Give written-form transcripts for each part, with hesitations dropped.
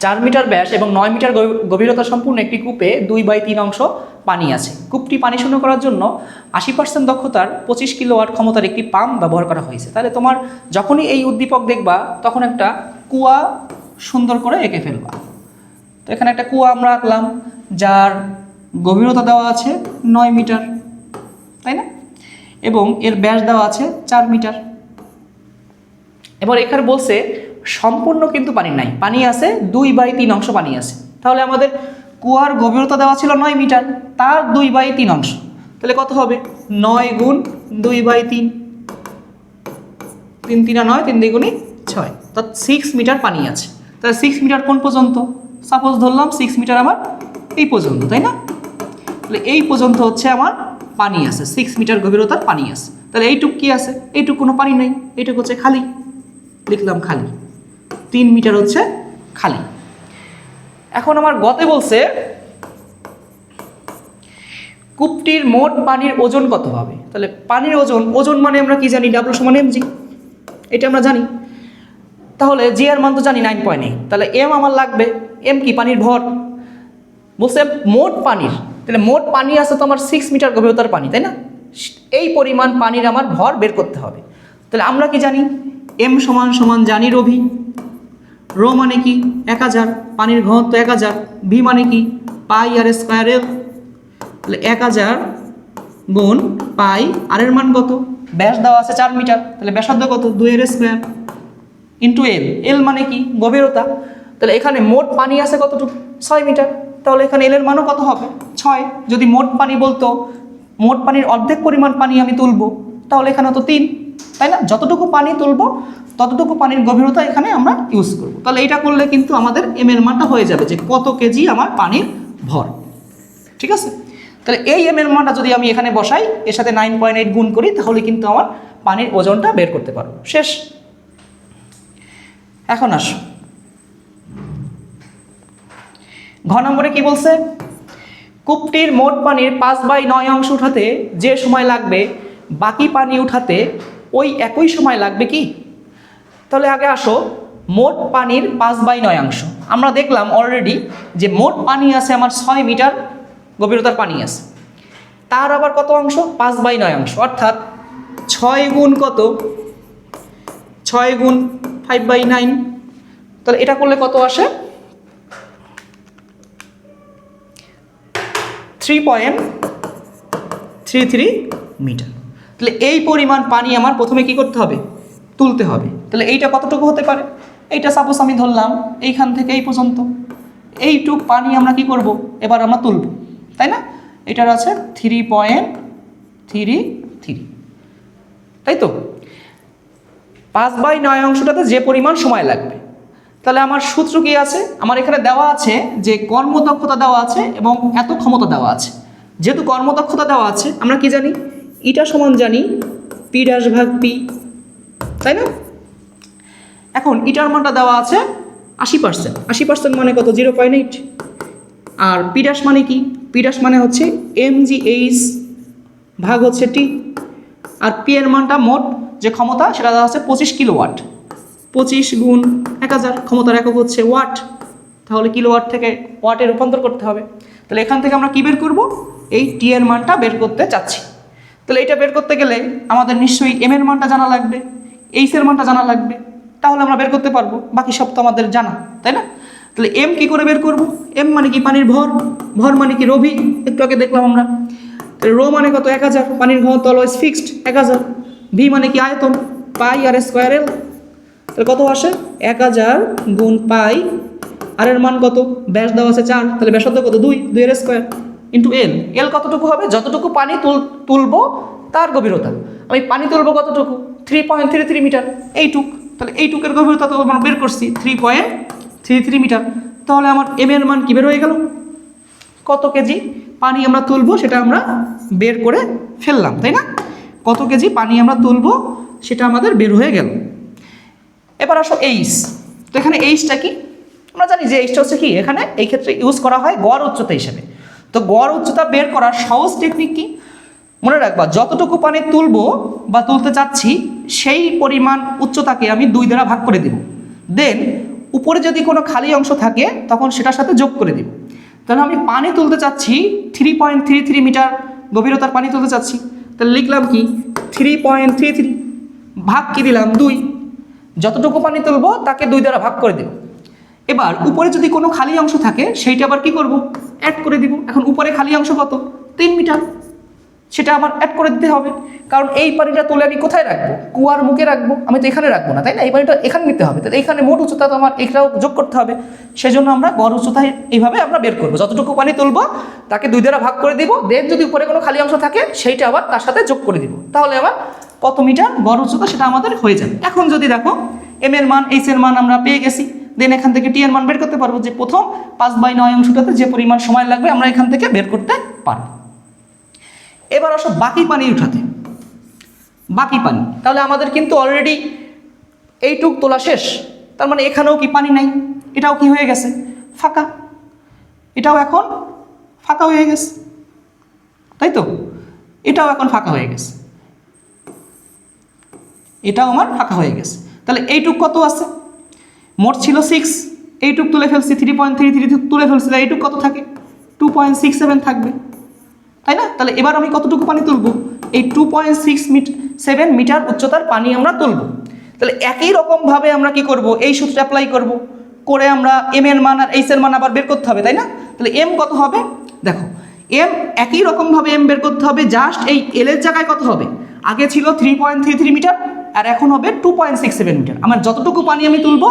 4 metre ব্যাস এবং 9 metre গভীরতা সম্পূর্ণ একটি কূপে 2/3 অংশ পানি আছে। কূপটি পানি শূন্য করার জন্য 80% দক্ষতার 25 কিলোওয়াট ক্ষমতার একটি পাম্প ব্যবহার করা হয়েছে। তাহলে তোমার যখনই এই উদ্দীপক দেখবা তখন একটা কুয়া সুন্দর করে এঁকে ফেলবা। তো এখানে একটা কুয়া আমরা আঁকলাম, যার গভীরতা দেওয়া আছে 9 মিটার, তাই না, এবং এর ব্যাস দেওয়া আছে 4 মিটার। এবার এখানে বলছে সম্পূর্ণ কিন্তু পানি নাই, পানি আছে 2/3 অংশ পানি আছে। তাহলে আমাদের কুয়ার গভীরতা দেওয়া ছিল 9 মিটার, তার 2/3 অংশ। তাহলে কত হবে? 9 গুণ 2/3, 3 3 9, 3 2 6, অর্থাৎ 6 মিটার পানি আছে। তাহলে 6 মিটার কোন পর্যন্ত? সাপোজ ধরলাম 6 মিটার আমার এই পর্যন্ত, তাই না? তাহলে এই পর্যন্ত হচ্ছে আমার পানি আছে, 6 মিটার গভীরতার পানি আছে। তাহলে এইটুক কি আছে? এইটুক কোনো পানি নেই, এইটুক হচ্ছে খালি, লিখলাম খালি। 3 মিটার হচ্ছে খালি। এখন আমার গতে বলছে কূপটির মোট পানির ওজন কত হবে। তাহলে পানির ওজন মানে আমরা কি জানি? ডাব্লু সমান mg, এটা আমরা জানি। তাহলে জি এর মান তো জানি 9.8, তাহলে এম আমার লাগবে। এম কি? পানির ভর। বলছে মোট পানির, তাহলে মোট পানি আছে তো আমার 6 মিটার গভীরতার পানি, তাই না? এই পরিমাণ পানির আমার ভর বের করতে হবে। তাহলে আমরা কি জানি? এম সমান সমান জানি রো ভি। রো মানে কি? 1000, পানির ঘনত্ব 1000। ভি মানে কি? পাই আর স্কোয়ার এল। তাহলে 1000 গুণ পাই, আর এর মান কত? ব্যাস দেওয়া আছে 4 মিটার, তাহলে ব্যাসার্ধ কত? 2 এর স্কোয়ার ইন্টু এল। এল মানে কি? গভীরতা। তাহলে এখানে মোট পানি আছে কতটুকু? 6 মিটার, তাহলে এখানে এল এর মানও কত হবে? 6। যদি মোট পানি বলতো, মোট পানির অর্ধেক পরিমাণ পানি আমি তুলবো, তাহলে এখানে তো 3, তাই না? যতটুকু পানি তুলবো ততটুকু পানির গভীরতা এখানে আমরা ইউজ করব। তাহলে এটা করলে কিন্তু আমাদের এম এর মানটা হয়ে যাবে যে কত কেজি আমার পানির ভর। ঠিক আছে? তাহলে এই এম এর মানটা যদি আমি এখানে বসাই, এর সাথে 9.8 গুণ করি, তাহলে কিন্তু আমার পানির ওজনটা বের করতে পারবো। শেষ। এখন আসো ঘ নম্বরে কি বলছে? কূপটির মোট পানির 5/9 অংশ উঠাতে যে সময় লাগবে, বাকি পানি উঠাতে ওই একই সময় লাগবে কি? তাহলে আগে আসো, মোট পানির 5/9 অংশ আমরা দেখলাম অলরেডি যে মোট পানি আছে আমার 6 মিটার গভীরতার পানি আছে, তার আবার কত অংশ? 5/9 অংশ, অর্থাৎ 6 গুণ কত? 6 গুণ 5/9। তাহলে এটা করলে কত আসে? 3.33 মিটার। তাহলে এই পরিমাণ পানি আমার প্রথমে কি করতে হবে? তুলতে হবে। তাহলে এইটা কতটুকু হতে পারে? এইটা সাপোজ আমি ধরলাম এইখান থেকে এই পর্যন্ত, এইটুক পানি আমরা কি করব? এবার আমরা তুলব, তাই না? এটার আছে 3.33, তাই তো? 5/9 অংশটাতে যে পরিমাণ সময় লাগবে, তাহলে আমার সূত্র কি আছে? আমার এখানে দেওয়া আছে যে কর্মদক্ষতা দেওয়া আছে এবং এত ক্ষমতা দেওয়া আছে। যেহেতু কর্মদক্ষতা দেওয়া আছে, আমরা কি জানি? ইটা সমান জানি পি ড্যাশ ভাগ পি, তাই না? এখন ইটার মানটা দেওয়া আছে 80%। 80% মানে কত? 0.8। আর পি ড্যাশ মানে কি? পি ড্যাশ মানে হচ্ছে mgh ভাগ হচ্ছে টি। আর পি এর মানটা মোট যে ক্ষমতা সেটা দেওয়া আছে 25 কিলোওয়াট। 25 গুণ 1000, ক্ষমতার একক হচ্ছে ওয়াট, তাহলে কিলোওয়াট থেকে ওয়াটে রূপান্তর করতে হবে। তাহলে এখান থেকে আমরা কি বের করব? এই টি এর মানটা বের করতে চাচ্ছি। তাহলে এটা বের করতে গেলে আমাদের নিশ্চয়ই এম এর মানটা জানা লাগবে, এইচ এর মানটা জানা লাগবে, তাহলে আমরা বের করতে পারবো। বাকি সব তো আমাদের জানা, তাই না? তাহলে এম কি করে বের করব? এম মানে কি? পানির ভর। ভর মানে কি? রোভি, একটু আগে দেখলাম আমরা। রো মানে কত? 1000, পানির ঘনত্ব অলওয়েজ ফিক্সড 1000। ভি মানে কি? আয়তন, পাই আর স্কোয়ার এল। তাহলে কত আসে? 1000 গুণ পাই, আর এর মান কত? ব্যাস দেওয়া আছে 4, তাহলে ব্যাসার্ধ কত? 2 এর স্কোয়ার ইন্টু এল। এল কতটুকু হবে? যতটুকু পানি তুলবো তার গভীরতা। আমি পানি তুলবো কতটুকু? 3.33 মিটার, এইটুক। তাহলে এইটুকের গভীরতা তো আমরা বের করছি 3.33 মিটার। তাহলে আমার এম এর মান কি বের হয়ে গেল? কত কেজি পানি আমরা তুলবো সেটা আমরা বের করে ফেললাম, তাই না? কত কেজি পানি আমরা তুলবো সেটা আমাদের বের হয়ে গেল। এবার আসো এইচ। তো এখানে এইচটা কি? আমরা জানি যে এইচটা হচ্ছে কি, এখানে এই ক্ষেত্রে ইউজ করা হয় গড় উচ্চতা হিসেবে। তো গড় উচ্চতা বের করার সহজ টেকনিক কি? মনে রাখবা, যতটুকু পানি তুলবো বা তুলতে চাচ্ছি সেই পরিমাণ উচ্চতাকে আমি 2 দ্বারা ভাগ করে দেব। দেন উপরে যদি কোনো খালি অংশ থাকে তখন সেটার সাথে যোগ করে দিব। তাহলে আমি পানি তুলতে চাচ্ছি 3.33 মিটার গভীরতার পানি তুলতে চাচ্ছি, তাহলে লিখলাম কি 3.33 ভাগ কি দিলাম 2, যতটুকু পানি তুলবো তাকে 2 দ্বারা ভাগ করে দেব। এবার উপরে যদি কোনো খালি অংশ থাকে সেইটা আবার কি করব, অ্যাড করে দিব। এখন উপরে খালি অংশ কত, 3 মিটার, সেটা আমার অ্যাড করে দিতে হবে, কারণ এই পানিটা তুলে আমি কোথায় রাখবো, কুয়ার মুখে রাখবো, আমি তো এখানে রাখবো না, তাই না? এই পানিটা এখানে নিতে হবে, তাহলে এখানে মোট উচ্চতা তো আমার এটাও যোগ করতে হবে। সেজন্য আমরা গড় উচ্চতা এইভাবে আমরা বের করবো, যতটুকু পানি তুলবো তাকে 2 দ্বারা ভাগ করে দিব, দেন যদি উপরে কোনো খালি অংশ থাকে সেইটা আবার তার সাথে যোগ করে দিব, তাহলে আবার কত মিটার গড় উচ্চতা সেটা আমাদের হয়ে যাবে। এখন যদি দেখো এম এর মান, এইচ এর মান আমরা পেয়ে গেছি, দেন এখান থেকে টি এর মান বের করতে পারবো, যে প্রথম 5/9 অংশটাতে যে পরিমাণ সময় লাগবে আমরা এখান থেকে বের করতে পারবো। এবার আসো বাকি পানি উঠাতে, বাকি পানি, তাহলে আমাদের কিন্তু অলরেডি এইটুক তোলা শেষ, তার মানে এখানেও কি পানি নাই, এটাও কি হয়ে গেছে ফাঁকা, এটাও এখন ফাঁকা হয়ে গেছে, তাই তো? এটাও এখন ফাঁকা হয়ে গেছে, এটাও আমার ফাঁকা হয়ে গেছে। তাহলে এইটুক কত আছে, মোট ছিল 6, এইটুক তুলে ফেলছি, 3.33 তুলে ফেলছি, এইটুক কত থাকে 2.67 থাকবে, তাই না? তাহলে এবার আমি কতটুকু পানি তুলবো, এই 2.67 মিটার উচ্চতার পানি আমরা তুলবো। তাহলে একই রকমভাবে আমরা কি করব, এই সূত্র অ্যাপ্লাই করব, করে আমরা এম এর মান আর এইচ এর মান আবার বের করতে হবে, তাই না? তাহলে এম কত হবে, দেখো এম একই রকমভাবে এম বের করতে হবে, জাস্ট এই এল এর জায়গায় কত হবে, আগে ছিল 3.33 মিটার আর এখন হবে 2.67 মিটার। আমার যতটুকু পানি আমি তুলবো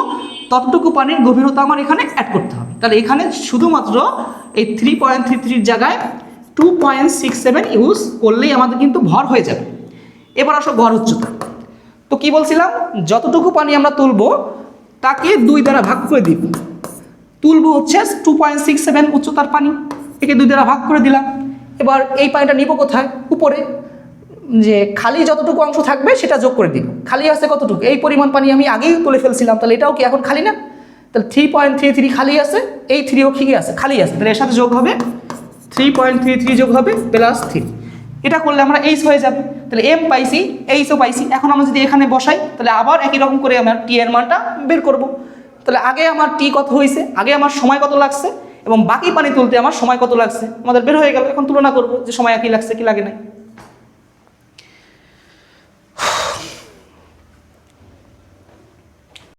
ততটুকু পানির গভীরতা আমার এখানে অ্যাড করতে হবে। তাহলে এখানে শুধুমাত্র এই 3.33 জায়গায় 2.67 ইউজ করলেই আমাদের কিন্তু ভর হয়ে যাবে। এবার আসো গড় উচ্চতা, তো কি বলছিলাম, যতটুকু পানি আমরা তুলবো তাকে 2 দ্বারা ভাগ করে দিব, তুলবো হচ্ছে 2.67 উচ্চতার পানি, একে 2 দ্বারা ভাগ করে দিলাম। এবার এই পানিটা নিব কোথায়, উপরে, যে খালি যতটুকু অংশ থাকবে সেটা যোগ করে দিব। খালি আছে কতটুকু, এই পরিমাণ পানি আমি আগেই তুলে ফেলছিলাম, তাহলে এটাও কি এখন খালি না? তাহলে 3.33 খালি আছে, এই 3ও কি আছে, খালি আছে, তাহলে এর সাথে যোগ হবে 3.33 যোগ হবে +3, এটা করলে আমরা এইচ হয়ে যাবে। তাহলে এম পাইছি, এইচও পাইছি। এখন আমরা যদি এখানে বসাই তাহলে আবার একই রকম করে আমরা টি এর মানটা বের করব। তাহলে আগে আমার টি কত হয়েছে, আগে আমার সময় কত লাগছে এবং বাকি পানি তুলতে আমার সময় কত লাগছে আমাদের বের হয়ে গেল। এখন তুলনা করব যে সময় একই লাগছে কি লাগে নাই।